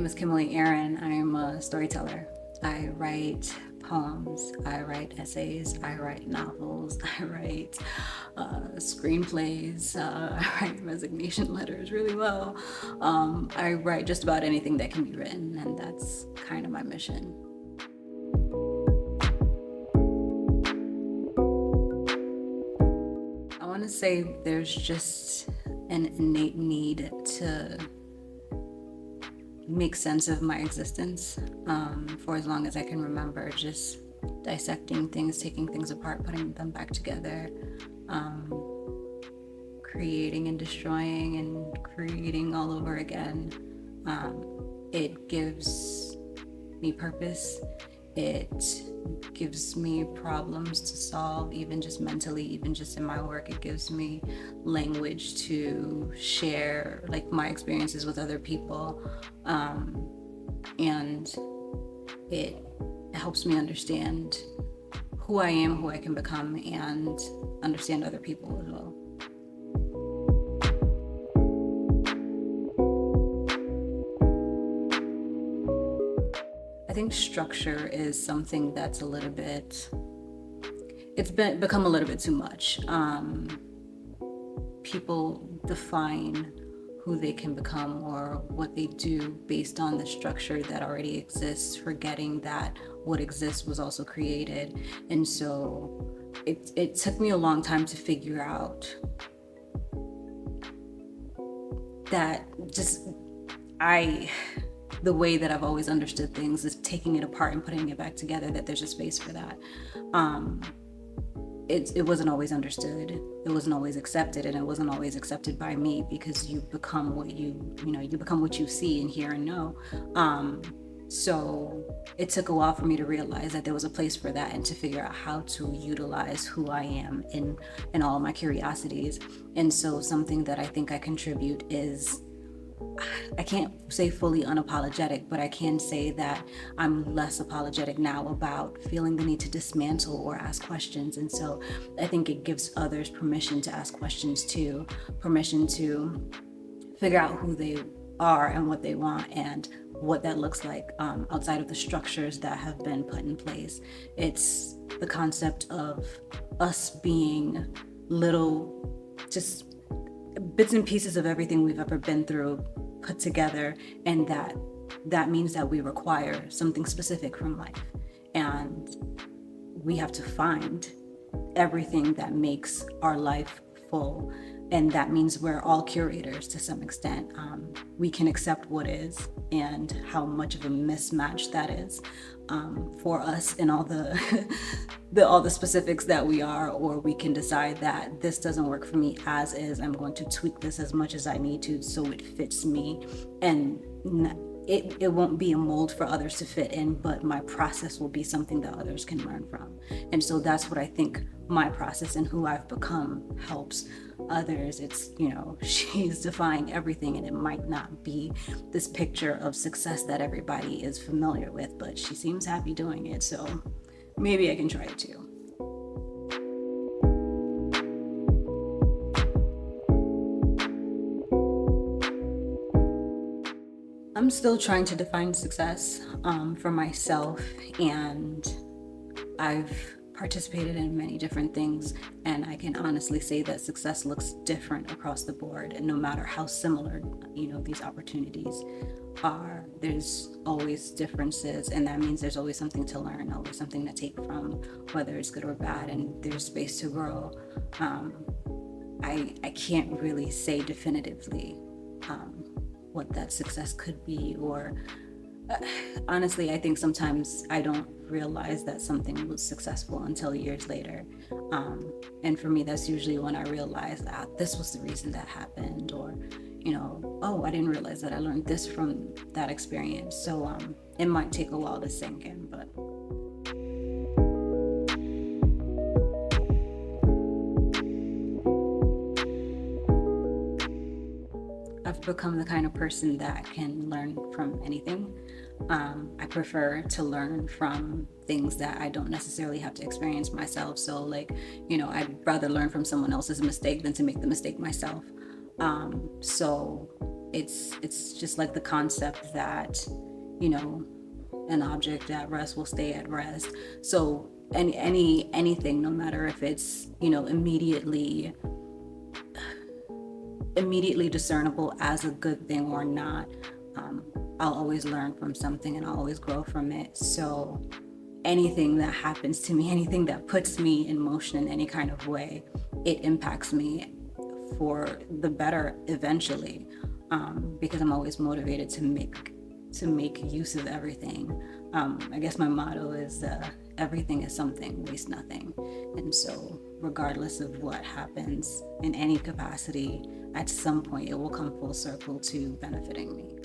name is Kimolee Eryn. I am a storyteller. I write poems, I write essays, I write novels, I write screenplays, I write resignation letters really well. I write just about anything that can be written, and that's kind of my mission. I want to say there's just an innate need to make sense of my existence for as long as I can remember, just dissecting things, taking things apart, putting them back together, creating and destroying and creating all over again. It gives me purpose. It gives me problems to solve, even just mentally, even just in my work. It gives me language to share like my experiences with other people, and it helps me understand who I am, who I can become, and understand other people as well. I think structure is something that's a little bit, become a little bit too much. People define who they can become or what they do based on the structure that already exists, forgetting that what exists was also created. And so it took me a long time to figure out that the way that I've always understood things is taking it apart and putting it back together, that there's a space for that. It wasn't always understood, it wasn't always accepted, and it wasn't always accepted by me, because you become what you become what you see and hear and know. So it took a while for me to realize that there was a place for that, and to figure out how to utilize who I am in all my curiosities. And so something that I think I contribute is, I can't say fully unapologetic, but I can say that I'm less apologetic now about feeling the need to dismantle or ask questions. And so I think it gives others permission to ask questions too, permission to figure out who they are and what they want and what that looks like outside of the structures that have been put in place. It's the concept of us being little, just bits and pieces of everything we've ever been through put together, and that means that we require something specific from life, and we have to find everything that makes our life full. And that means we're all curators to some extent. We can accept what is and how much of a mismatch that is for us in all the all the specifics that we are, or we can decide that this doesn't work for me as is. I'm going to tweak this as much as I need to so it fits me, and it won't be a mold for others to fit in, but my process will be something that others can learn from. And so that's what I think my process and who I've become helps others. It's, she's defying everything, and it might not be this picture of success that everybody is familiar with, but she seems happy doing it. So maybe I can try it too. I'm still trying to define success for myself, and I've participated in many different things, and I can honestly say that success looks different across the board, and no matter how similar these opportunities are, there's always differences, and that means there's always something to learn, always something to take from, whether it's good or bad, and there's space to grow. I can't really say definitively what that success could be, or honestly, I think sometimes I don't realize that something was successful until years later. And for me, that's usually when I realize that this was the reason that happened, or, oh, I didn't realize that I learned this from that experience. So it might take a while to sink in, but. I've become the kind of person that can learn from anything. I prefer to learn from things that I don't necessarily have to experience myself. So I'd rather learn from someone else's mistake than to make the mistake myself. So it's just like the concept that, you know, an object at rest will stay at rest. So anything, no matter if it's, you know, immediately discernible as a good thing or not, I'll always learn from something and I'll always grow from it. So anything that happens to me, anything that puts me in motion in any kind of way, it impacts me for the better eventually, because I'm always motivated to make use of everything. I guess my motto is everything is something, waste nothing. And so regardless of what happens in any capacity, at some point it will come full circle to benefiting me.